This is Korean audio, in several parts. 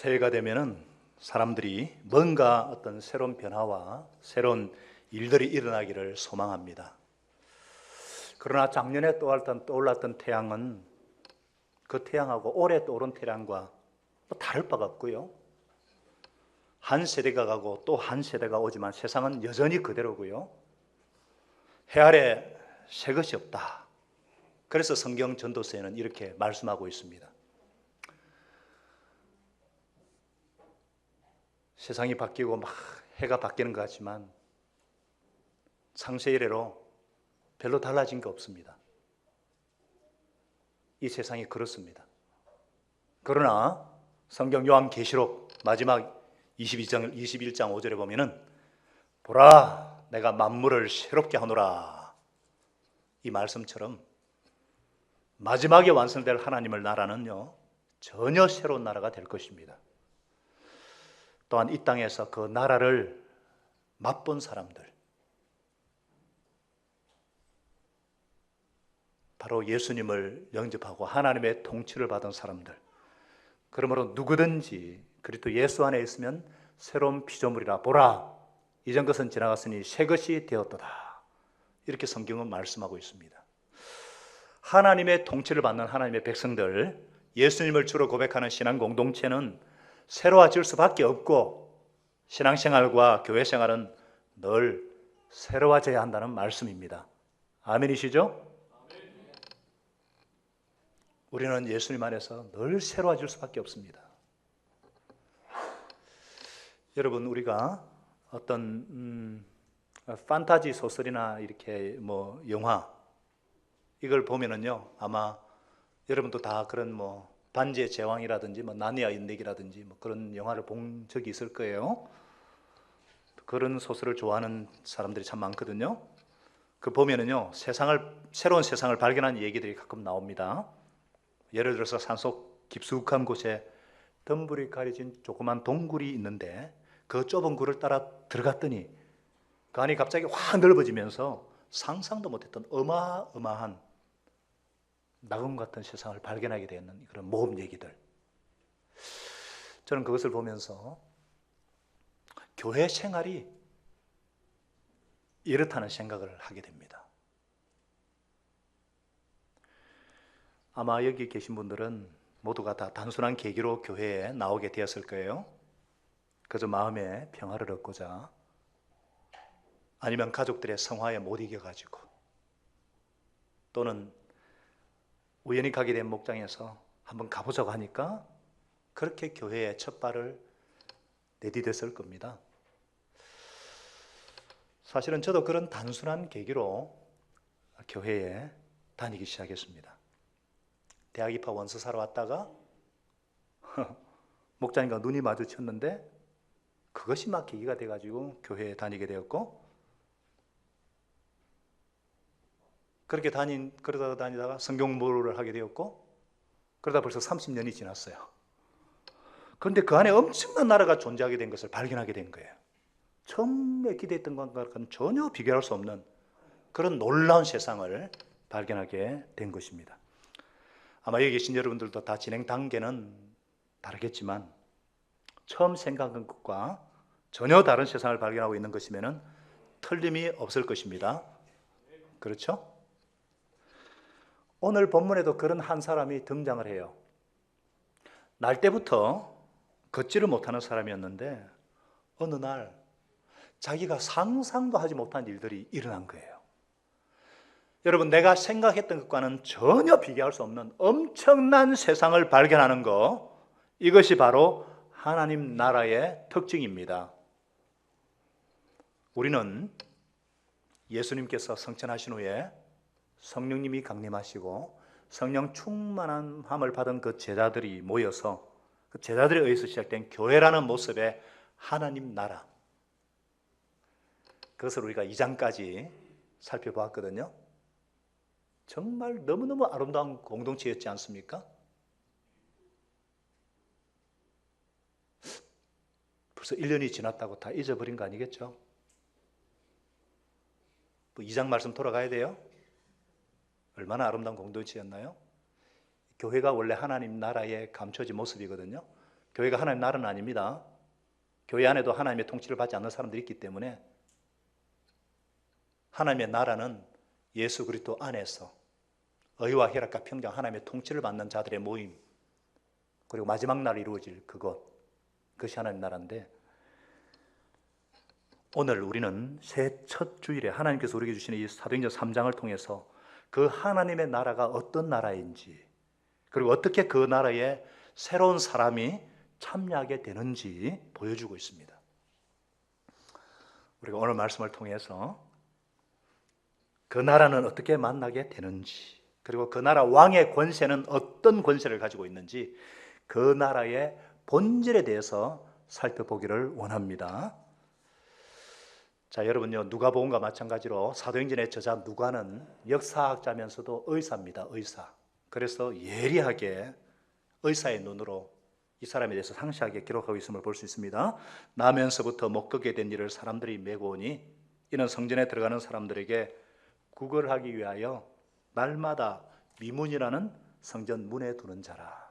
새해가 되면은 사람들이 뭔가 어떤 새로운 변화와 새로운 일들이 일어나기를 소망합니다. 그러나 작년에 떠올랐던 태양은 그 태양하고 올해 떠오른 태양과 다를 바가 없고요. 한 세대가 가고 또 한 세대가 오지만 세상은 여전히 그대로고요. 해 아래 새 것이 없다. 그래서 성경 전도서에는 이렇게 말씀하고 있습니다. 세상이 바뀌고 막 해가 바뀌는 것 같지만 창세 이래로 별로 달라진 게 없습니다. 이 세상이 그렇습니다. 그러나 성경 요한계시록 마지막 21장 5절에 보면은 보라 내가 만물을 새롭게 하노라, 이 말씀처럼 마지막에 완성될 하나님의 나라는요 전혀 새로운 나라가 될 것입니다. 또한 이 땅에서 그 나라를 맛본 사람들, 바로 예수님을 영접하고 하나님의 통치를 받은 사람들, 그러므로 누구든지 그리스도 예수 안에 있으면 새로운 피조물이라, 보라 이전 것은 지나갔으니 새 것이 되었도다, 이렇게 성경은 말씀하고 있습니다. 하나님의 통치를 받는 하나님의 백성들, 예수님을 주로 고백하는 신앙 공동체는 새로워질 수밖에 없고 신앙생활과 교회생활은 늘 새로워져야 한다는 말씀입니다. 아멘이시죠? 우리는 예수님 안에서 늘 새로워질 수밖에 없습니다. 여러분, 우리가 어떤 판타지 소설이나 이렇게 영화 이걸 보면은요 아마 여러분도 다 그런 반지의 제왕이라든지 나니아 인덱이라든지 그런 영화를 본 적이 있을 거예요. 그런 소설을 좋아하는 사람들이 참 많거든요. 그 보면은요 새로운 세상을 발견한 얘기들이 가끔 나옵니다. 예를 들어서 산속 깊숙한 곳에 덤불이 가려진 조그만 동굴이 있는데 그 좁은 굴을 따라 들어갔더니 그 안이 갑자기 확 넓어지면서 상상도 못했던 어마어마한 낙원 같은 세상을 발견하게 되는 그런 모험 얘기들. 저는 그것을 보면서 교회 생활이 이렇다는 생각을 하게 됩니다. 아마 여기 계신 분들은 모두가 다 단순한 계기로 교회에 나오게 되었을 거예요. 그저 마음의 평화를 얻고자, 아니면 가족들의 성화에 못 이겨가지고, 또는 우연히 가게 된 목장에서 한번 가보자고 하니까 그렇게 교회에 첫 발을 내디뎠을 겁니다. 사실은 저도 그런 단순한 계기로 교회에 다니기 시작했습니다. 대학 입학 원서사러 왔다가 목장님과 눈이 마주쳤는데 그것이 막 계기가 돼가지고 교회에 다니게 되었고, 그러다 다니다가 성경 공부를 하게 되었고, 그러다 벌써 30년이 지났어요. 그런데 그 안에 엄청난 나라가 존재하게 된 것을 발견하게 된 거예요. 처음에 기대했던 것과는 전혀 비교할 수 없는 그런 놀라운 세상을 발견하게 된 것입니다. 아마 여기 계신 여러분들도 다 진행 단계는 다르겠지만 처음 생각한 것과 전혀 다른 세상을 발견하고 있는 것이면 틀림이 없을 것입니다. 그렇죠? 오늘 본문에도 그런 한 사람이 등장을 해요. 날 때부터 걷지를 못하는 사람이었는데 어느 날 자기가 상상도 하지 못한 일들이 일어난 거예요. 여러분, 내가 생각했던 것과는 전혀 비교할 수 없는 엄청난 세상을 발견하는 것, 이것이 바로 하나님 나라의 특징입니다. 우리는 예수님께서 성천하신 후에 성령님이 강림하시고 성령 충만함을 받은 그 제자들이 모여서 그 제자들에 의해서 시작된 교회라는 모습의 하나님 나라, 그것을 우리가 2장까지 살펴보았거든요. 정말 너무너무 아름다운 공동체였지 않습니까? 벌써 1년이 지났다고 다 잊어버린 거 아니겠죠? 2장 말씀 돌아가야 돼요. 얼마나 아름다운 공동체였나요? 교회가 원래 하나님 나라의 감춰진 모습이거든요. 교회가 하나님의 나라는 아닙니다. 교회 안에도 하나님의 통치를 받지 않는 사람들이 있기 때문에 하나님의 나라는 예수 그리스도 안에서 의와 혈압과 평강 하나님의 통치를 받는 자들의 모임, 그리고 마지막 날 이루어질 그것이 하나님의 나라인데, 오늘 우리는 새 첫 주일에 하나님께서 우리에게 주시는 이 사도행전 3장을 통해서 그 하나님의 나라가 어떤 나라인지, 그리고 어떻게 그 나라에 새로운 사람이 참여하게 되는지 보여주고 있습니다. 우리가 오늘 말씀을 통해서 그 나라는 어떻게 만나게 되는지, 그리고 그 나라 왕의 권세는 어떤 권세를 가지고 있는지, 그 나라의 본질에 대해서 살펴보기를 원합니다. 자, 여러분요, 누가복음과 마찬가지로 사도행전의 저자 누가는 역사학자면서도 의사입니다. 의사. 그래서 예리하게 의사의 눈으로 이 사람에 대해서 상세하게 기록하고 있음을 볼 수 있습니다. 나면서부터 못 걷게 된 일을 사람들이 메고 오니 이는 성전에 들어가는 사람들에게 구걸하기 위하여 날마다 미문이라는 성전 문에 두는 자라.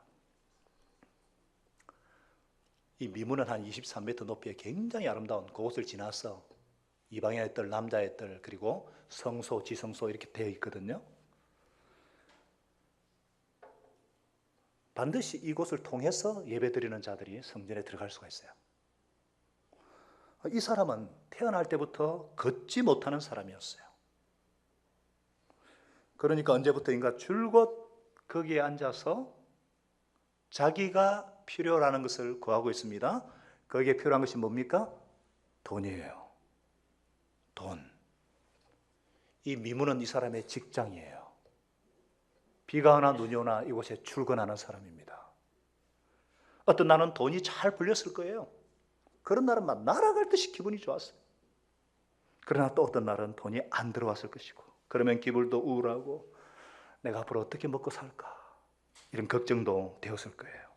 이 미문은 한 23m 높이의 굉장히 아름다운 그곳을 지나서 이방인의 뜰, 남자의 뜰, 그리고 성소, 지성소 이렇게 되어 있거든요. 반드시 이곳을 통해서 예배드리는 자들이 성전에 들어갈 수가 있어요. 이 사람은 태어날 때부터 걷지 못하는 사람이었어요. 그러니까 언제부터인가 줄곧 거기에 앉아서 자기가 필요라는 것을 구하고 있습니다. 거기에 필요한 것이 뭡니까? 돈이에요. 돈. 이 미문은 이 사람의 직장이에요. 비가 오나 눈이 오나 이곳에 출근하는 사람입니다. 어떤 날은 돈이 잘 불렸을 거예요. 그런 날은 막 날아갈 듯이 기분이 좋았어요. 그러나 또 어떤 날은 돈이 안 들어왔을 것이고, 그러면 기분도 우울하고 내가 앞으로 어떻게 먹고 살까 이런 걱정도 되었을 거예요.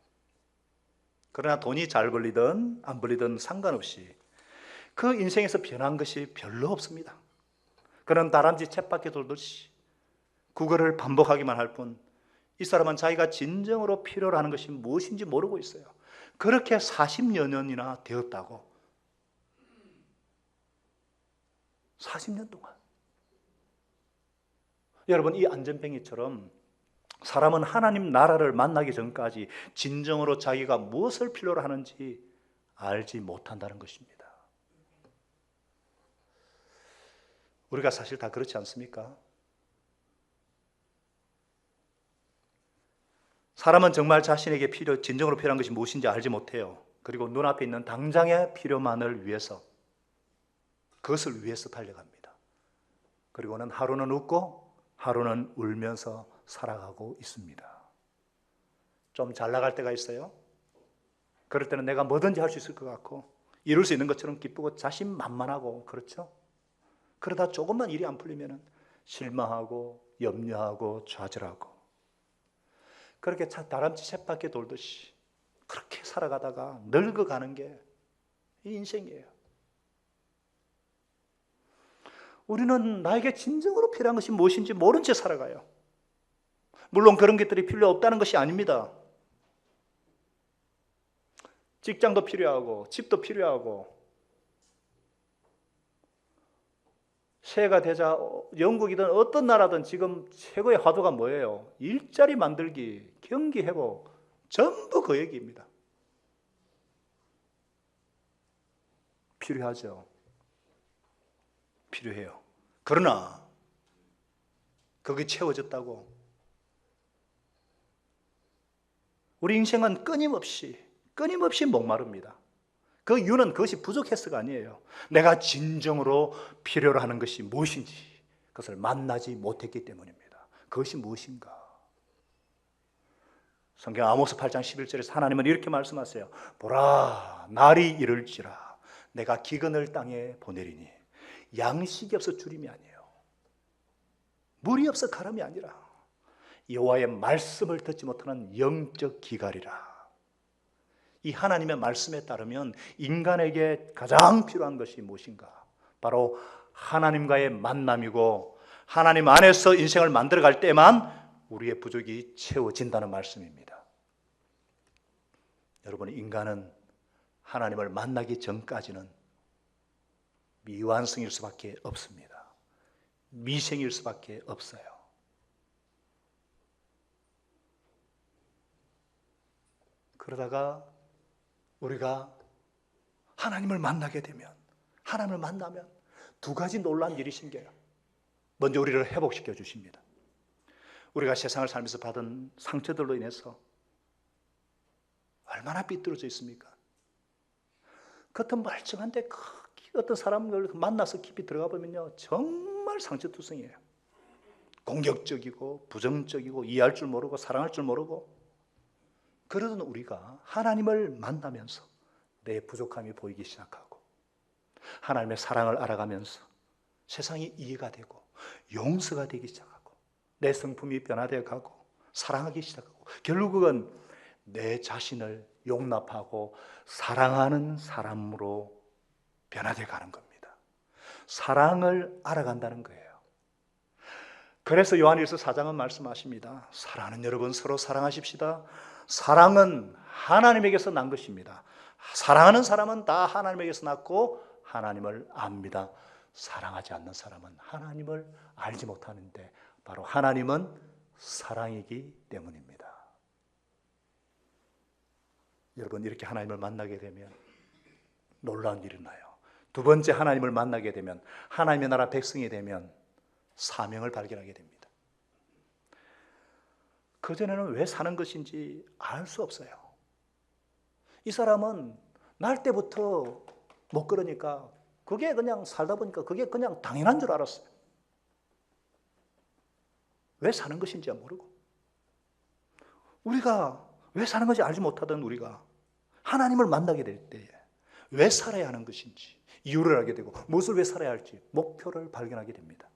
그러나 돈이 잘 벌리든 안 벌리든 상관없이 그 인생에서 변한 것이 별로 없습니다. 그는 다람쥐 쳇바퀴 돌듯이 구걸을 반복하기만 할 뿐, 이 사람은 자기가 진정으로 필요로 하는 것이 무엇인지 모르고 있어요. 그렇게 40여 년이나 되었다고. 40년 동안. 여러분, 이 안전뱅이처럼 사람은 하나님 나라를 만나기 전까지 진정으로 자기가 무엇을 필요로 하는지 알지 못한다는 것입니다. 우리가 사실 다 그렇지 않습니까? 사람은 정말 자신에게 진정으로 필요한 것이 무엇인지 알지 못해요. 그리고 눈앞에 있는 당장의 필요만을 위해서, 그것을 위해서 달려갑니다. 그리고는 하루는 웃고 하루는 울면서 살아가고 있습니다. 좀 잘 나갈 때가 있어요. 그럴 때는 내가 뭐든지 할 수 있을 것 같고 이룰 수 있는 것처럼 기쁘고 자신만만하고, 그렇죠? 그러다 조금만 일이 안 풀리면 실망하고 염려하고 좌절하고, 그렇게 다람쥐 쳇바퀴 돌듯이 그렇게 살아가다가 늙어가는 게 이 인생이에요. 우리는 나에게 진정으로 필요한 것이 무엇인지 모른 채 살아가요. 물론 그런 것들이 필요 없다는 것이 아닙니다. 직장도 필요하고 집도 필요하고, 새해가 되자 영국이든 어떤 나라든 지금 최고의 화두가 뭐예요? 일자리 만들기, 경기 회복, 전부 그 얘기입니다. 필요하죠. 필요해요. 그러나 그게 채워졌다고 우리 인생은 끊임없이 목마릅니다. 그 이유는 그것이 부족해서가 아니에요. 내가 진정으로 필요로 하는 것이 무엇인지 그것을 만나지 못했기 때문입니다. 그것이 무엇인가? 성경 아모스 8장 11절에서 하나님은 이렇게 말씀하세요. 보라, 날이 이를지라 내가 기근을 땅에 보내리니 양식이 없어 주림이 아니에요. 물이 없어 가람이 아니라 여호와의 말씀을 듣지 못하는 영적 기갈이라. 이 하나님의 말씀에 따르면 인간에게 가장 필요한 것이 무엇인가? 바로 하나님과의 만남이고, 하나님 안에서 인생을 만들어갈 때만 우리의 부족이 채워진다는 말씀입니다. 여러분, 인간은 하나님을 만나기 전까지는 미완성일 수밖에 없습니다. 미생일 수밖에 없어요. 그러다가 우리가 하나님을 만나게 되면, 하나님을 만나면 두 가지 놀라운 일이 생겨요. 먼저 우리를 회복시켜 주십니다. 우리가 세상을 살면서 받은 상처들로 인해서 얼마나 삐뚤어져 있습니까? 겉은 멀쩡한데 어떤 사람을 만나서 깊이 들어가 보면요, 정말 상처투성이에요. 공격적이고 부정적이고 이해할 줄 모르고 사랑할 줄 모르고. 그러던 우리가 하나님을 만나면서 내 부족함이 보이기 시작하고 하나님의 사랑을 알아가면서 세상이 이해가 되고 용서가 되기 시작하고 내 성품이 변화되어 가고 사랑하기 시작하고 결국은 내 자신을 용납하고 사랑하는 사람으로 변화되어 가는 겁니다. 사랑을 알아간다는 거예요. 그래서 요한일서 4장은 말씀하십니다. 사랑하는 여러분, 서로 사랑하십시다. 사랑은 하나님에게서 난 것입니다. 사랑하는 사람은 다 하나님에게서 났고 하나님을 압니다. 사랑하지 않는 사람은 하나님을 알지 못하는데 바로 하나님은 사랑이기 때문입니다. 여러분, 이렇게 하나님을 만나게 되면 놀라운 일이 나요. 두 번째, 하나님을 만나게 되면, 하나님의 나라 백성이 되면 사명을 발견하게 됩니다. 그전에는 왜 사는 것인지 알 수 없어요. 이 사람은 날 때부터 못 걸으니까 그게 그냥 살다 보니까 그게 그냥 당연한 줄 알았어요. 왜 사는 것인지 모르고. 우리가 왜 사는 것인지 알지 못하던 우리가 하나님을 만나게 될 때에 왜 살아야 하는 것인지 이유를 알게 되고 무엇을 왜 살아야 할지 목표를 발견하게 됩니다.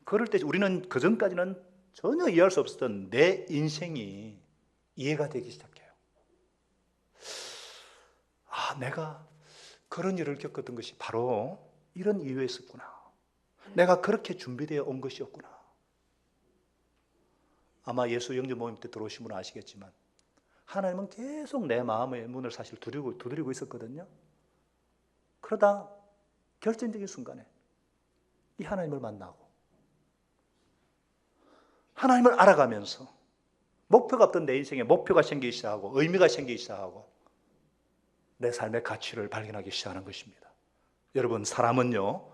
그럴 때 우리는 그전까지는 전혀 이해할 수 없었던 내 인생이 이해가 되기 시작해요. 아, 내가 그런 일을 겪었던 것이 바로 이런 이유였었구나. 내가 그렇게 준비되어 온 것이었구나. 아마 예수 영접 모임 때 들어오신 분은 아시겠지만 하나님은 계속 내 마음의 문을 사실 두드리고 있었거든요. 그러다 결정적인 순간에 이 하나님을 만나고 하나님을 알아가면서 목표가 없던 내 인생에 목표가 생기기 시작하고 의미가 생기기 시작하고 내 삶의 가치를 발견하기 시작하는 것입니다. 여러분, 사람은요,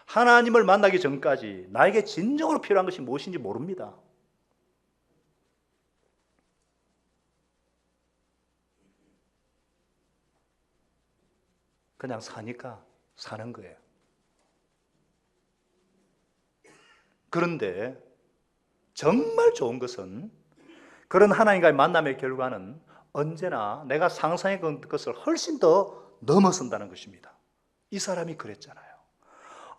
하나님을 만나기 전까지 나에게 진정으로 필요한 것이 무엇인지 모릅니다. 그냥 사니까 사는 거예요. 그런데 정말 좋은 것은 그런 하나님과의 만남의 결과는 언제나 내가 상상했던 것을 훨씬 더 넘어선다는 것입니다. 이 사람이 그랬잖아요.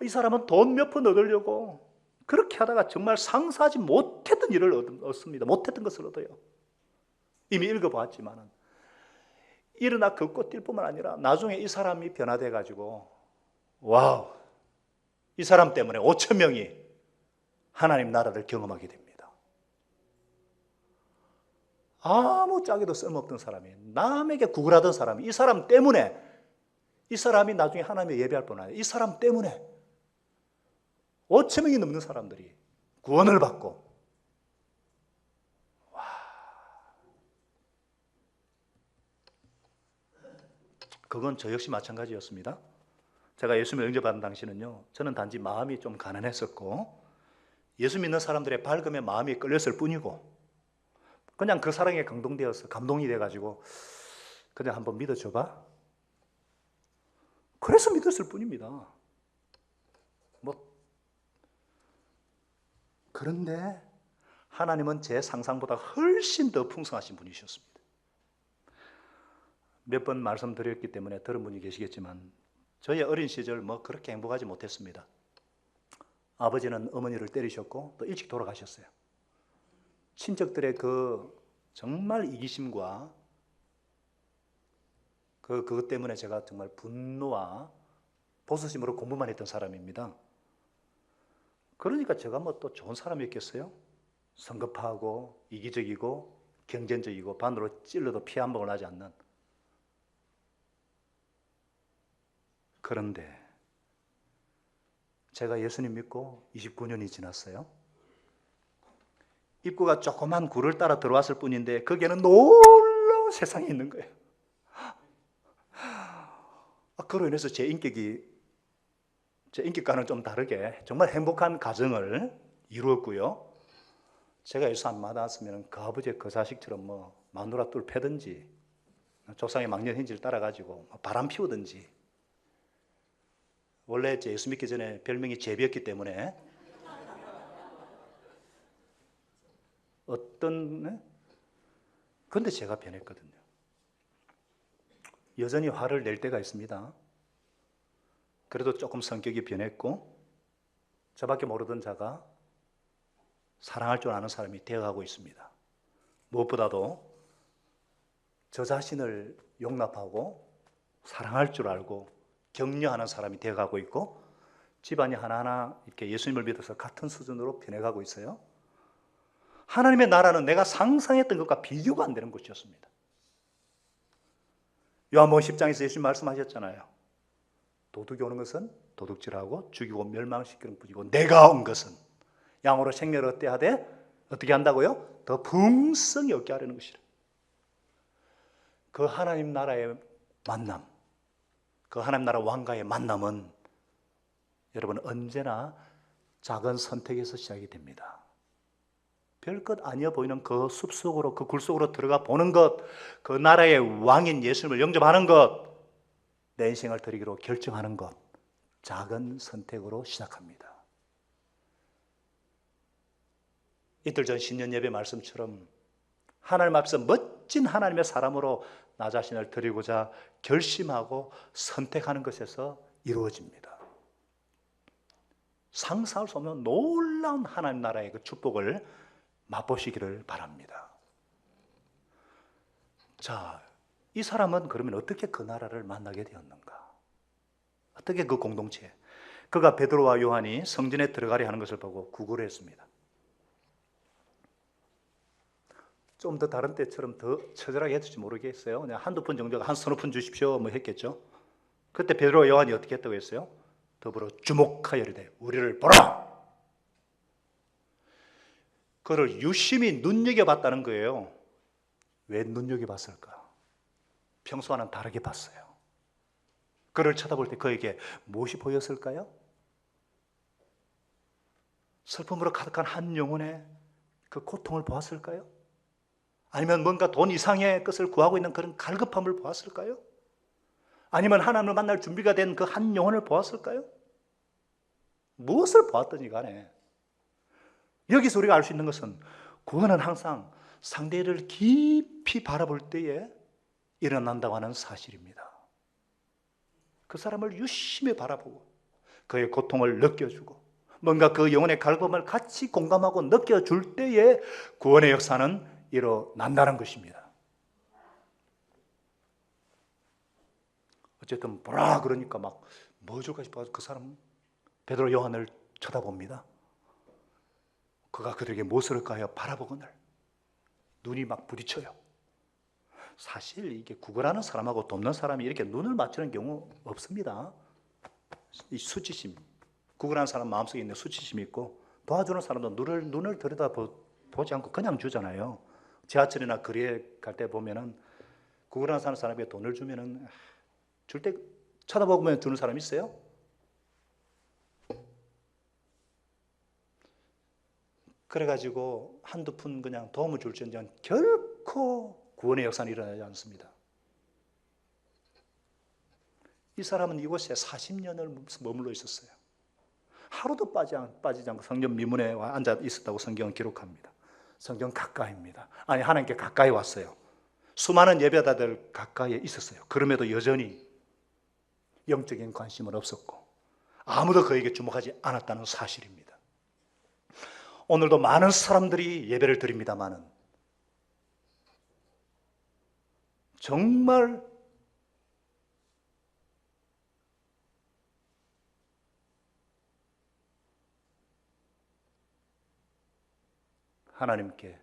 이 사람은 돈 몇 푼 얻으려고 그렇게 하다가 정말 상상하지 못했던 일을 얻습니다. 못했던 것을 얻어요. 이미 읽어봤지만은 일어나 걷고 뛸 뿐만 아니라 나중에 이 사람이 변화돼 가지고 와우, 이 사람 때문에 5천 명이 하나님 나라를 경험하게 됩니다. 아무 짝에도 쓸모없던 사람이, 남에게 구걸하던 사람이 이 사람 때문에, 이 사람이 나중에 하나님의 예배할 뿐 아니라 이 사람 때문에 5천 명이 넘는 사람들이 구원을 받고, 와, 그건 저 역시 마찬가지였습니다. 제가 예수님을 영접받은 당시는요, 저는 단지 마음이 좀 가난했었고 예수 믿는 사람들의 밝음에 마음이 끌렸을 뿐이고 그냥 그 사랑에 감동되어서 감동이 돼가지고 그냥 한번 믿어줘봐, 그래서 믿었을 뿐입니다. 그런데 하나님은 제 상상보다 훨씬 더 풍성하신 분이셨습니다. 몇 번 말씀드렸기 때문에 들은 분이 계시겠지만 저의 어린 시절 그렇게 행복하지 못했습니다. 아버지는 어머니를 때리셨고 또 일찍 돌아가셨어요. 친척들의 그 정말 이기심과 그것 때문에 제가 정말 분노와 보수심으로 공부만 했던 사람입니다. 그러니까 제가 또 좋은 사람이었겠어요? 성급하고 이기적이고 경쟁적이고 바늘로 찔러도 피 한 방울 나지 않는. 그런데 제가 예수님 믿고 29년이 지났어요. 입구가 조그만 굴을 따라 들어왔을 뿐인데 거기에는 놀라운 세상이 있는 거예요. 그로 인해서 제 인격과는 좀 다르게 정말 행복한 가정을 이루었고요. 제가 예수 안 받았으면 그 아버지의 그 자식처럼 뭐 마누라 둘 패든지 조상의 망년 행지를 따라가지고 바람 피우든지. 원래 예수 믿기 전에 별명이 제비였기 때문에 그런데 제가 변했거든요. 여전히 화를 낼 때가 있습니다. 그래도 조금 성격이 변했고 저밖에 모르던 자가 사랑할 줄 아는 사람이 되어가고 있습니다. 무엇보다도 저 자신을 용납하고 사랑할 줄 알고 격려하는 사람이 되어가고 있고 집안이 하나하나 이렇게 예수님을 믿어서 같은 수준으로 변해가고 있어요. 하나님의 나라는 내가 상상했던 것과 비교가 안 되는 것이었습니다. 요한복음 10장에서 예수님 말씀하셨잖아요. 도둑이 오는 것은 도둑질하고 죽이고 멸망시키는 뿐이고 내가 온 것은 양으로 생명을 얻게 하되 어떻게 한다고요? 더 풍성히 얻게 하려는 것이라. 그 하나님 나라의 만남, 그 하나님 나라 왕가의 만남은 여러분 언제나 작은 선택에서 시작이 됩니다. 별것 아니어 보이는 그 숲속으로, 그 굴속으로 들어가 보는 것, 그 나라의 왕인 예수님을 영접하는 것, 내 인생을 드리기로 결정하는 것, 작은 선택으로 시작합니다. 이틀 전 신년 예배 말씀처럼 하나님 앞에서 멋진 하나님의 사람으로 나 자신을 드리고자 결심하고 선택하는 것에서 이루어집니다. 상상할 수 없는 놀라운 하나님 나라의 그 축복을 맛보시기를 바랍니다. 자, 이 사람은 그러면 어떻게 그 나라를 만나게 되었는가? 어떻게 그 공동체? 그가 베드로와 요한이 성전에 들어가려 하는 것을 보고 구걸을 했습니다. 좀 더 다른 때처럼 더 처절하게 했을지 모르겠어요. 그냥 한두 푼 정도가 한 서너 푼 주십시오 뭐 했겠죠. 그때 베드로와 요한이 어떻게 했다고 했어요? 더불어 주목하여 이르되 우리를 보라. 그를 유심히 눈여겨봤다는 거예요. 왜 눈여겨봤을까? 평소와는 다르게 봤어요. 그를 쳐다볼 때 그에게 무엇이 보였을까요? 슬픔으로 가득한 한 영혼의 그 고통을 보았을까요? 아니면 뭔가 돈 이상의 것을 구하고 있는 그런 갈급함을 보았을까요? 아니면 하나님을 만날 준비가 된 그 한 영혼을 보았을까요? 무엇을 보았더니 간에 여기서 우리가 알 수 있는 것은 구원은 항상 상대를 깊이 바라볼 때에 일어난다고 하는 사실입니다. 그 사람을 유심히 바라보고 그의 고통을 느껴주고 뭔가 그 영혼의 갈급함을 같이 공감하고 느껴줄 때에 구원의 역사는 일어난다는 것입니다. 어쨌든 보라 그러니까 막 뭐 줄까 싶어서 그 사람 베드로 요한을 쳐다봅니다. 그가 그들에게 무엇을 할까 하여 바라보거늘 눈이 막 부딪혀요. 사실 이게 구걸하는 사람하고 돕는 사람이 이렇게 눈을 맞추는 경우 없습니다. 이 수치심, 구걸하는 사람 마음속에 있는 수치심이 있고 도와주는 사람도 눈을 들여다보지 않고 그냥 주잖아요. 지하철이나 거리에 갈 때 보면은 구걸하는 사람에게 돈을 주면은 줄 때 쳐다보면 주는 사람 있어요? 그래가지고 한두 푼 그냥 도움을 줄지언정 결코 구원의 역사는 일어나지 않습니다. 이 사람은 이곳에 40년을 머물러 있었어요. 하루도 빠지지 않고 성전 미문에 앉아 있었다고 성경은 기록합니다. 성경 가까이입니다. 아니 하나님께 가까이 왔어요. 수많은 예배자들 가까이에 있었어요. 그럼에도 여전히 영적인 관심은 없었고 아무도 그에게 주목하지 않았다는 사실입니다. 오늘도 많은 사람들이 예배를 드립니다마는 정말 하나님께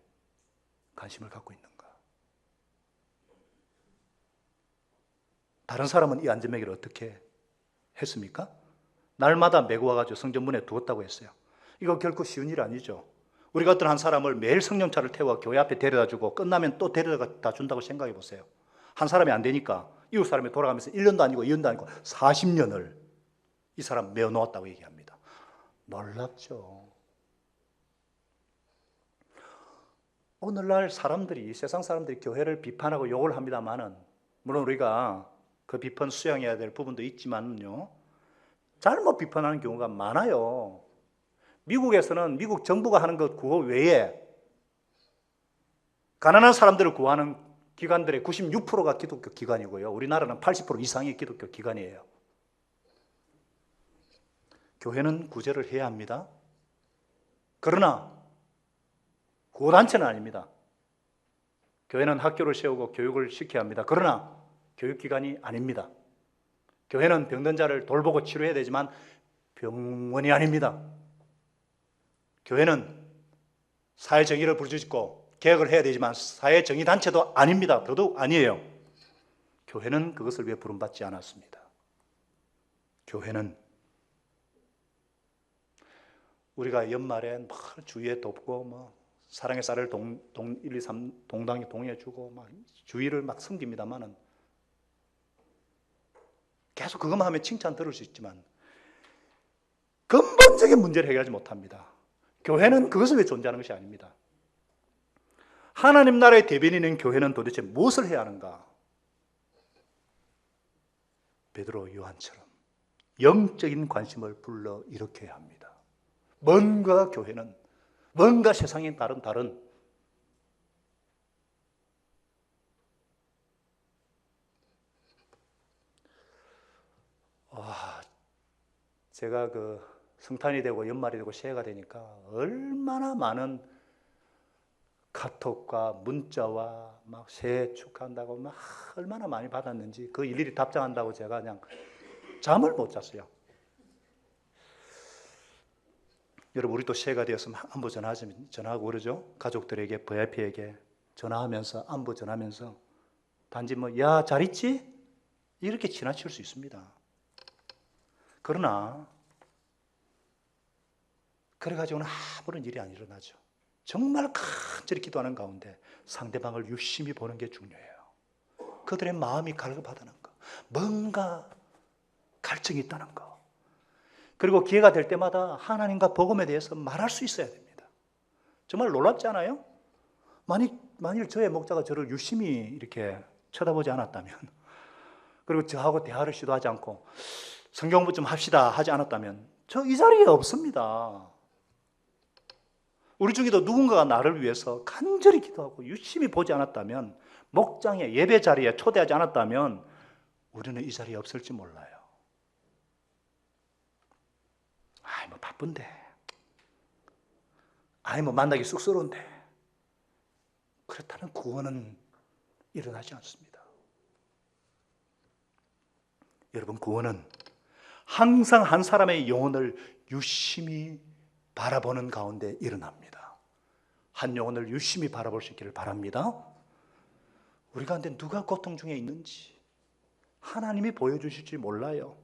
관심을 갖고 있는가? 다른 사람은 이 안전매개를 어떻게 했습니까? 날마다 메고 와가지고 성전문에 두었다고 했어요. 이거 결코 쉬운 일 아니죠. 우리가 어떤 한 사람을 매일 성령차를 태워 교회 앞에 데려다주고 끝나면 또 데려다 준다고 생각해 보세요. 한 사람이 안 되니까 이웃 사람이 돌아가면서 1년도 아니고 2년도 아니고 40년을 이 사람 메어 놓았다고 얘기합니다. 놀랍죠. 오늘날 사람들이, 세상 사람들이 교회를 비판하고 욕을 합니다만은, 물론 우리가 그 비판 수용해야 될 부분도 있지만요, 잘못 비판하는 경우가 많아요. 미국에서는 미국 정부가 하는 것 그거 외에 가난한 사람들을 구하는 기관들의 96%가 기독교 기관이고요. 우리나라는 80% 이상이 기독교 기관이에요. 교회는 구제를 해야 합니다. 그러나 구호단체는 아닙니다. 교회는 학교를 세우고 교육을 시켜야 합니다. 그러나 교육기관이 아닙니다. 교회는 병든 자를 돌보고 치료해야 되지만 병원이 아닙니다. 교회는 사회정의를 부르짖고 개혁을 해야 되지만 사회정의단체도 아닙니다. 더더욱 아니에요. 교회는 그것을 위해 부름받지 않았습니다. 교회는 우리가 연말에 막 주위에 돕고 뭐 사랑의 쌀을 1, 2, 3 동당에 동해주고 막 주위를 막 섬깁니다만은 계속 그것만 하면 칭찬 들을 수 있지만 근본적인 문제를 해결하지 못합니다. 교회는 그것을 위해 존재하는 것이 아닙니다. 하나님 나라의 대변인인 교회는 도대체 무엇을 해야 하는가? 베드로 요한처럼 영적인 관심을 불러 일으켜야 합니다. 뭔가 교회는 뭔가 세상에 다른 제가 그 성탄이 되고 연말이 되고 새해가 되니까 얼마나 많은 카톡과 문자와 막 새해 축하한다고 막 얼마나 많이 받았는지 그 일일이 답장한다고 제가 그냥 잠을 못 잤어요. 여러분 우리도 새해가 되었으면 안부 전하고 그러죠. 가족들에게 VIP에게 전화하면서 안부 전하면서 단지 뭐 야 잘 있지? 이렇게 지나칠 수 있습니다. 그러나 그래가지고는 아무런 일이 안 일어나죠. 정말 간절히 기도하는 가운데 상대방을 유심히 보는 게 중요해요. 그들의 마음이 갈급하다는 거, 뭔가 갈증이 있다는 거. 그리고 기회가 될 때마다 하나님과 복음에 대해서 말할 수 있어야 됩니다. 정말 놀랍지 않아요? 만일 저의 목자가 저를 유심히 이렇게 쳐다보지 않았다면, 그리고 저하고 대화를 시도하지 않고 성경 공부 좀 합시다 하지 않았다면 저 이 자리에 없습니다. 우리 중에도 누군가가 나를 위해서 간절히 기도하고 유심히 보지 않았다면, 목장의 예배 자리에 초대하지 않았다면 우리는 이 자리에 없을지 몰라요. 뭐 바쁜데, 뭐 만나기 쑥스러운데, 그렇다는 구원은 일어나지 않습니다. 여러분, 구원은 항상 한 사람의 영혼을 유심히 바라보는 가운데 일어납니다. 한 영혼을 유심히 바라볼 수 있기를 바랍니다. 우리 가운데 누가 고통 중에 있는지 하나님이 보여주실지 몰라요.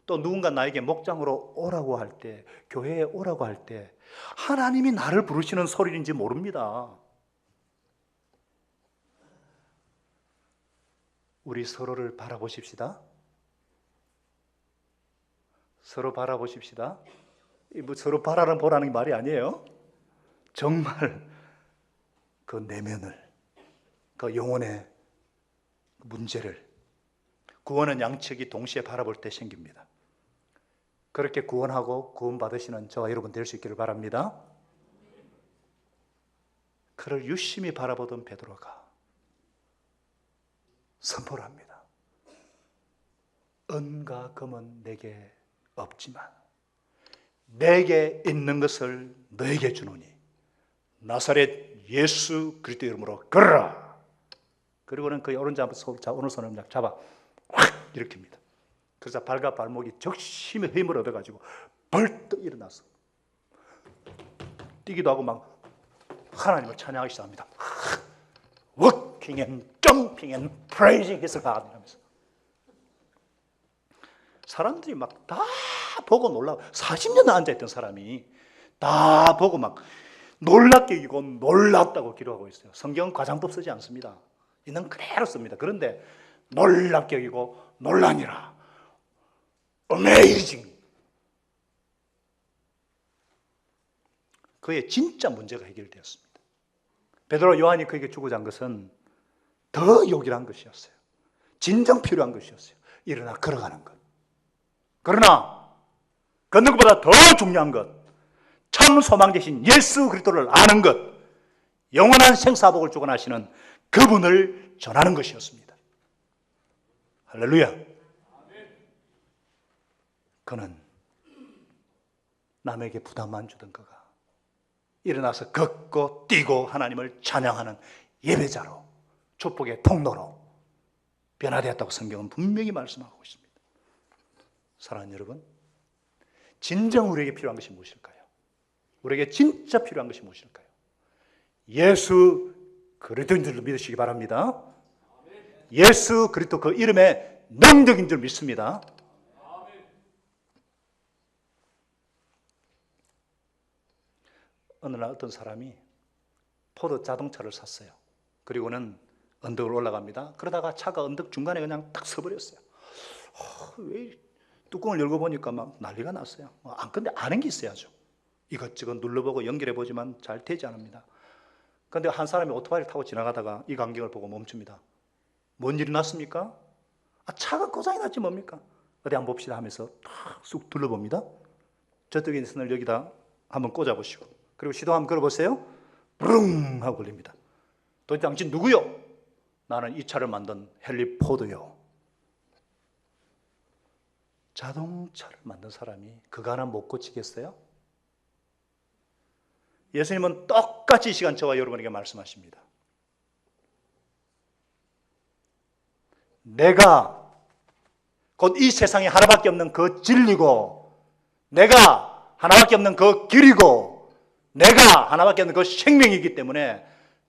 또 누군가 나에게 목장으로 오라고 할 때, 교회에 오라고 할 때 하나님이 나를 부르시는 소리인지 모릅니다. 우리 서로를 바라보십시다. 서로 바라보십시다. 뭐 서로 바라보라는 말이 아니에요. 정말 그 내면을, 그 영혼의 문제를, 구원은 양측이 동시에 바라볼 때 생깁니다. 그렇게 구원하고 구원받으시는 저와 여러분 될 수 있기를 바랍니다. 그를 유심히 바라보던 베드로가 선포를 합니다. 은과 금은 내게 없지만 내게 있는 것을 너에게 주노니 나사렛 예수 그리스도 이름으로 걸어라. 그리고는 그의 오른손을 잡아 확 일으킵니다. 그래서 발과 발목이 적심의 힘을 얻어가지고 벌떡 일어나서 뛰기도 하고 막 하나님을 찬양하기 시작합니다. Walking and jumping and praising His God 이러면서 사람들이 막 다 보고 놀라고 40년 앉아있던 사람이 다 보고 막 놀랍게 여기고 놀랍다고 기록하고 있어요. 성경은 과장법 쓰지 않습니다. 있는 그대로 씁니다. 그런데 놀랍게 여기고 놀라니라. Amazing. 그의 진짜 문제가 해결되었습니다. 베드로와 요한이 그에게 주고자 한 것은 더 요긴한 것이었어요. 진정 필요한 것이었어요. 일어나 걸어가는 것. 그러나 걷는 것보다 더 중요한 것, 참 소망 되신 예수 그리스도를 아는 것, 영원한 생사복을 주관하시는 그분을 전하는 것이었습니다. 할렐루야. 그는 남에게 부담만 주던 그가 일어나서 걷고 뛰고 하나님을 찬양하는 예배자로, 축복의 통로로 변화되었다고 성경은 분명히 말씀하고 있습니다. 사랑하는 여러분, 진정 우리에게 필요한 것이 무엇일까요? 우리에게 진짜 필요한 것이 무엇일까요? 예수 그리스도인 줄 믿으시기 바랍니다. 예수 그리스도 그 이름의 능력인 줄 믿습니다. 어느 날 어떤 사람이 포드 자동차를 샀어요. 그리고는 언덕을 올라갑니다. 그러다가 차가 언덕 중간에 그냥 딱 서버렸어요. 왜 뚜껑을 열고 보니까 막 난리가 났어요. 근데 아는 게 있어야죠. 이것저것 눌러보고 연결해보지만 잘 되지 않습니다. 그런데 한 사람이 오토바이를 타고 지나가다가 이 광경을 보고 멈춥니다. 뭔 일이 났습니까? 차가 고장이 났지 뭡니까? 어디 한번 봅시다 하면서 쑥 둘러봅니다. 저쪽에 있는 선을 여기다 한번 꽂아보시고, 그리고 시동 한번 걸어보세요. 브릉 하고 걸립니다. 도대체 당신 누구요? 나는 이 차를 만든 헨리 포드요. 자동차를 만든 사람이 그거 하나 못 고치겠어요? 예수님은 똑같이 이 시간 저와 여러분에게 말씀하십니다. 내가 곧 이 세상에 하나밖에 없는 그 진리고, 내가 하나밖에 없는 그 길이고, 내가 하나밖에 없는 그 생명이기 때문에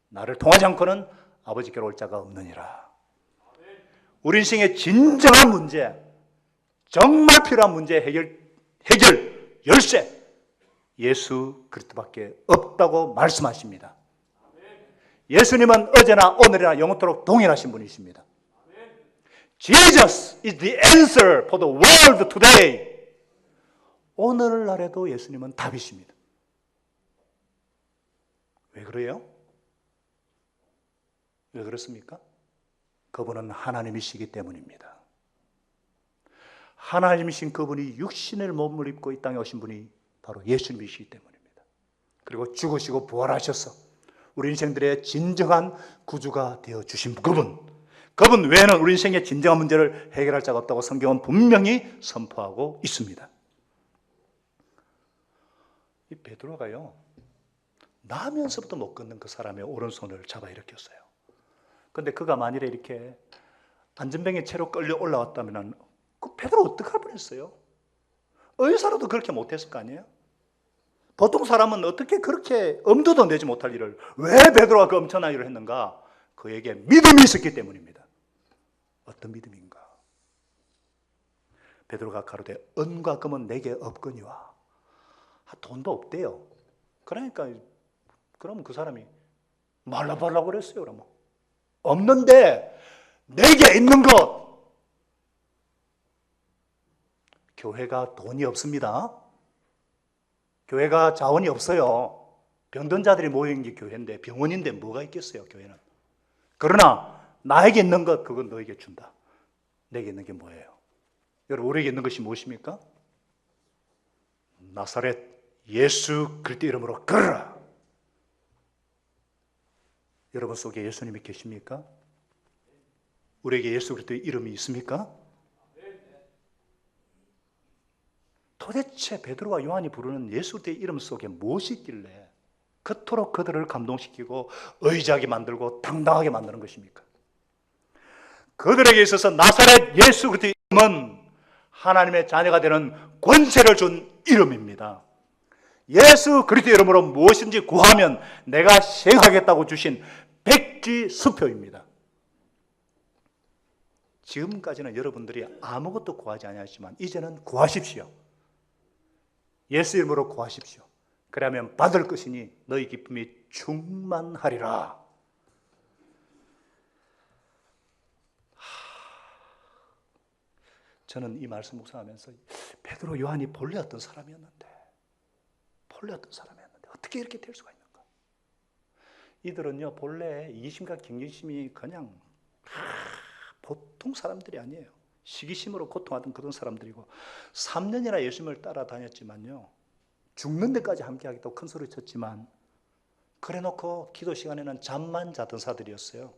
나를 통하지 않고는 아버지께로 올 자가 없느니라. 우리 인생의 진정한 문제, 정말 필요한 문제 해결 열쇠, 예수 그리스도밖에 없다고 말씀하십니다. 예수님은 어제나 오늘이나 영원토록 동일하신 분이십니다. Jesus is the answer for the world today. 오늘날에도 예수님은 답이십니다. 왜 그래요? 왜 그렇습니까? 그분은 하나님이시기 때문입니다. 하나님이신 그분이 육신의 몸을 입고 이 땅에 오신 분이 바로 예수님이시기 때문입니다. 그리고 죽으시고 부활하셔서 우리 인생들의 진정한 구주가 되어주신 그분 외에는 우리 인생의 진정한 문제를 해결할 자가 없다고 성경은 분명히 선포하고 있습니다. 이 베드로가요, 나면서부터 못 걷는 그 사람의 오른손을 잡아 일으켰어요. 그런데 그가 만일에 이렇게 안전뱅이 채로 끌려 올라왔다면 그 베드로 어떡할 뻔했어요? 의사로도 그렇게 못했을 거 아니에요? 보통 사람은 어떻게 그렇게 엄두도 내지 못할 일을 왜 베드로가 그 엄청난 일을 했는가? 그에게 믿음이 있었기 때문입니다. 어떤 믿음인가? 베드로가 가로되 은과 금은 내게 없거니와. 돈도 없대요. 그러니까 그럼 그 사람이 말라달라고 그랬어요. 그러면 없는데 내게 있는 것. 교회가 돈이 없습니다. 교회가 자원이 없어요. 병든 자들이 모인 게 교회인데, 병원인데 뭐가 있겠어요, 교회는. 그러나 나에게 있는 것, 그건 너에게 준다. 내게 있는 게 뭐예요? 여러분, 우리에게 있는 것이 무엇입니까? 나사렛 예수 그리스도 이름으로 걸어라. 여러분 속에 예수님이 계십니까? 우리에게 예수 그리스도의 이름이 있습니까? 도대체 베드로와 요한이 부르는 예수 그리스도의 이름 속에 무엇이 있길래 그토록 그들을 감동시키고 의지하게 만들고 당당하게 만드는 것입니까? 그들에게 있어서 나사렛 예수 그리스도의 이름은 하나님의 자녀가 되는 권세를 준 이름입니다. 예수 그리스도 이름으로 무엇인지 구하면 내가 시행하겠다고 주신 백지 수표입니다. 지금까지는 여러분들이 아무것도 구하지 아니하지만 이제는 구하십시오. 예수 이름으로 구하십시오. 그러면 받을 것이니 너희 기쁨이 충만하리라. 저는 이 말씀 묵상하면서 베드로, 요한이 본래 어떤 사람이었는데 어떻게 이렇게 될 수가 있는가? 이들은요 본래 이기심과 경쟁심이 그냥 보통 사람들이 아니에요. 시기심으로 고통하던 그런 사람들이고 3년이나 예수님을 따라다녔지만요 죽는 데까지 함께하겠다고 큰 소리 쳤지만 그래놓고 기도 시간에는 잠만 자던 사들이었어요.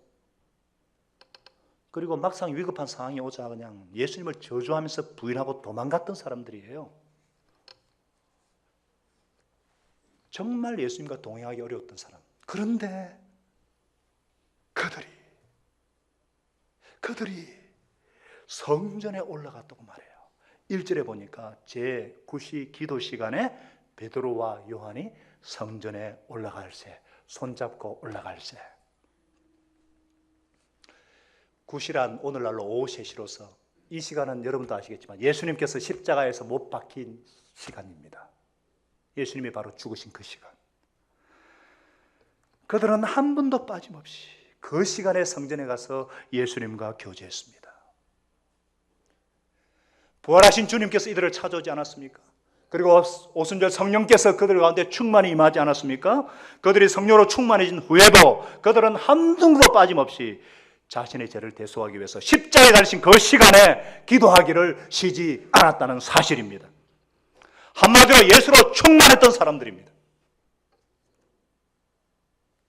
그리고 막상 위급한 상황이 오자 그냥 예수님을 저주하면서 부인하고 도망갔던 사람들이에요. 정말 예수님과 동행하기 어려웠던 사람. 그런데 그들이 성전에 올라갔다고 말해요. 1절에 보니까 제9시 기도 시간에 베드로와 요한이 성전에 올라갈새, 손잡고 올라갈새. 9시란 오늘날로 오후 3시로서 이 시간은 여러분도 아시겠지만 예수님께서 십자가에서 못 박힌 시간입니다. 예수님이 바로 죽으신 그 시간. 그들은 한 분도 빠짐없이 그 시간에 성전에 가서 예수님과 교제했습니다. 부활하신 주님께서 이들을 찾아오지 않았습니까? 그리고 오순절 성령께서 그들 가운데 충만히 임하지 않았습니까? 그들이 성령으로 충만해진 후에도 그들은 한순간도 빠짐없이 자신의 죄를 대속하기 위해서 십자가에 달리신 그 시간에 기도하기를 쉬지 않았다는 사실입니다. 한마디로 예수로 충만했던 사람들입니다.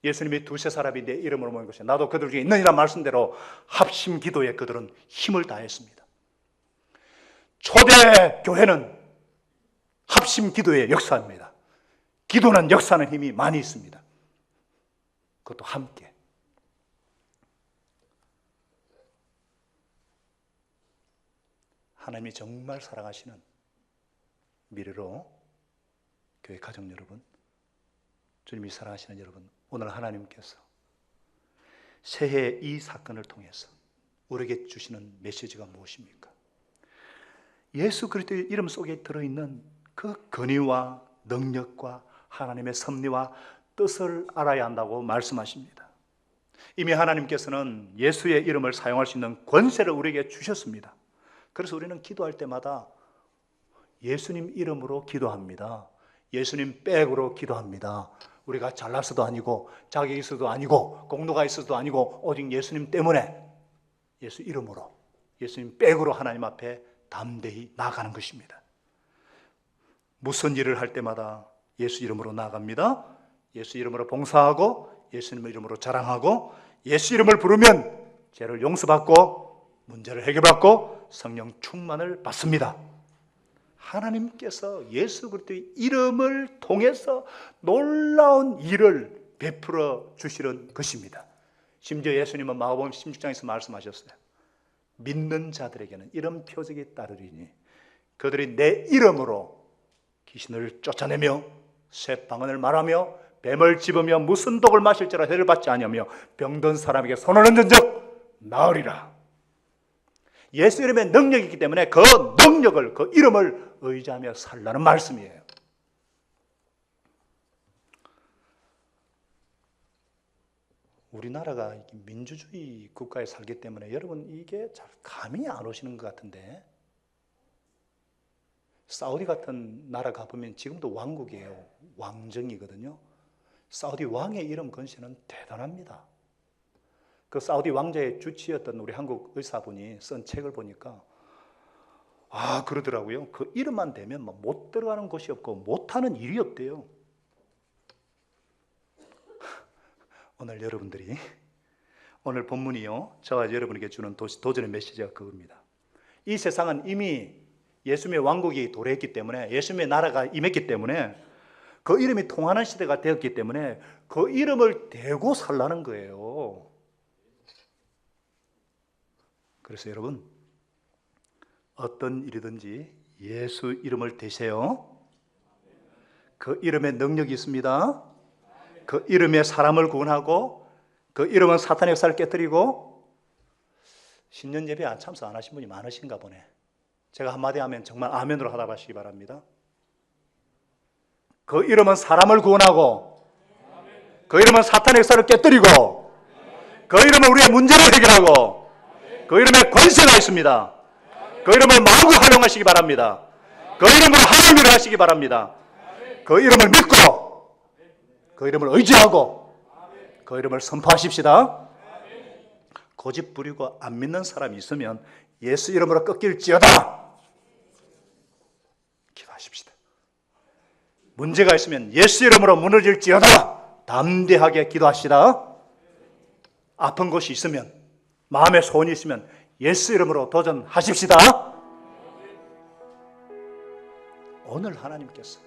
예수님이 두세 사람이 내 이름으로 모인 것이 나도 그들 중에 있느니라 말씀대로 합심 기도에 그들은 힘을 다했습니다. 초대 교회는 합심 기도의 역사입니다. 기도는 역사하는 힘이 많이 있습니다. 그것도 함께. 하나님이 정말 사랑하시는 미래로 교회 가족 여러분, 주님이 사랑하시는 여러분, 오늘 하나님께서 새해 이 사건을 통해서 우리에게 주시는 메시지가 무엇입니까? 예수 그리스도의 이름 속에 들어있는 그 권위와 능력과 하나님의 섭리와 뜻을 알아야 한다고 말씀하십니다. 이미 하나님께서는 예수의 이름을 사용할 수 있는 권세를 우리에게 주셨습니다. 그래서 우리는 기도할 때마다 예수님 이름으로 기도합니다. 예수님 백으로 기도합니다. 우리가 잘났어도 아니고 자격이 있어도 아니고 공로가 있어도 아니고 오직 예수님 때문에 예수 이름으로 예수님 백으로 하나님 앞에 담대히 나아가는 것입니다. 무슨 일을 할 때마다 예수 이름으로 나아갑니다. 예수 이름으로 봉사하고 예수님 이름으로 자랑하고 예수 이름을 부르면 죄를 용서받고 문제를 해결받고 성령 충만을 받습니다. 하나님께서 예수 그리스도의 이름을 통해서 놀라운 일을 베풀어 주시는 것입니다. 심지어 예수님은 마가복음 16장에서 말씀하셨어요. 믿는 자들에게는 이런 표적이 따르리니 그들이 내 이름으로 귀신을 쫓아내며 새 방언을 말하며 뱀을 집으며 무슨 독을 마실지라 해를 받지 아니하며 병든 사람에게 손을 얹은 적 나으리라. 예수 이름에 능력이 있기 때문에 그 능력을, 그 이름을 의지하며 살라는 말씀이에요. 우리나라가 민주주의 국가에 살기 때문에 여러분 이게 잘 감이 안 오시는 것 같은데 사우디 같은 나라 가보면 지금도 왕국이에요. 왕정이거든요. 사우디 왕의 이름 건세는 대단합니다. 그 사우디 왕자의 주치였던 우리 한국 의사분이 쓴 책을 보니까 그러더라고요. 그 이름만 대면 못 들어가는 곳이 없고 못하는 일이 없대요. 오늘 여러분들이 오늘 본문이요 저와 여러분에게 주는 도전의 메시지가 그겁니다. 이 세상은 이미 예수님의 왕국이 도래했기 때문에 예수님의 나라가 임했기 때문에 그 이름이 통하는 시대가 되었기 때문에 그 이름을 대고 살라는 거예요. 그래서 여러분 어떤 일이든지 예수 이름을 대세요. 그 이름에 능력이 있습니다. 그 이름에 사람을 구원하고 그 이름은 사탄의 역사를 깨뜨리고. 신년 예배 안 참석 안 하신 분이 많으신가 보네. 제가 한마디 하면 정말 아멘으로 하답하시기 바랍니다. 그 이름은 사람을 구원하고 그 이름은 사탄의 역사를 깨뜨리고 그 이름은 우리의 문제를 해결하고 그 이름에 권세가 있습니다. 그 이름을 마음껏 활용하시기 바랍니다. 그 이름으로 하나님을 하시기 바랍니다. 그 이름을 믿고 그 이름을 의지하고 그 이름을 선포하십시다. 고집 부리고 안 믿는 사람이 있으면 예수 이름으로 꺾일지어다 기도하십시다. 문제가 있으면 예수 이름으로 무너질지어다 담대하게 기도하시다. 아픈 곳이 있으면, 마음에 소원이 있으면 예수 이름으로 도전하십시다. 오늘 하나님께서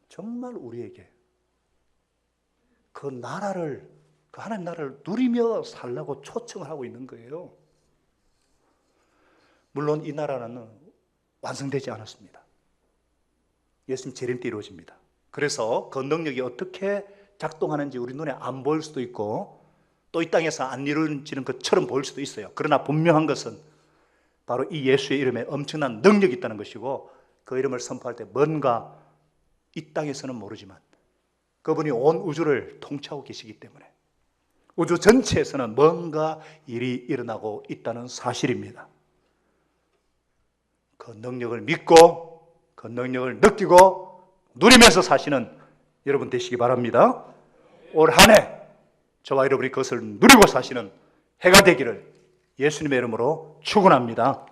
정말 우리에게 그 나라를, 그 하나님 나라를 누리며 살라고 초청을 하고 있는 거예요. 물론 이 나라는 완성되지 않았습니다. 예수님 재림 때 이루어집니다. 그래서 그 능력이 어떻게 작동하는지 우리 눈에 안 보일 수도 있고 또 이 땅에서 안 이루어지는 것처럼 보일 수도 있어요. 그러나 분명한 것은 바로 이 예수의 이름에 엄청난 능력이 있다는 것이고 그 이름을 선포할 때 뭔가 이 땅에서는 모르지만 그분이 온 우주를 통치하고 계시기 때문에 우주 전체에서는 뭔가 일이 일어나고 있다는 사실입니다. 그 능력을 믿고 그 능력을 느끼고 누리면서 사시는 여러분 되시기 바랍니다. 올 한 해 저와 여러분이 그것을 누리고 사시는 해가 되기를 예수님의 이름으로 축원합니다.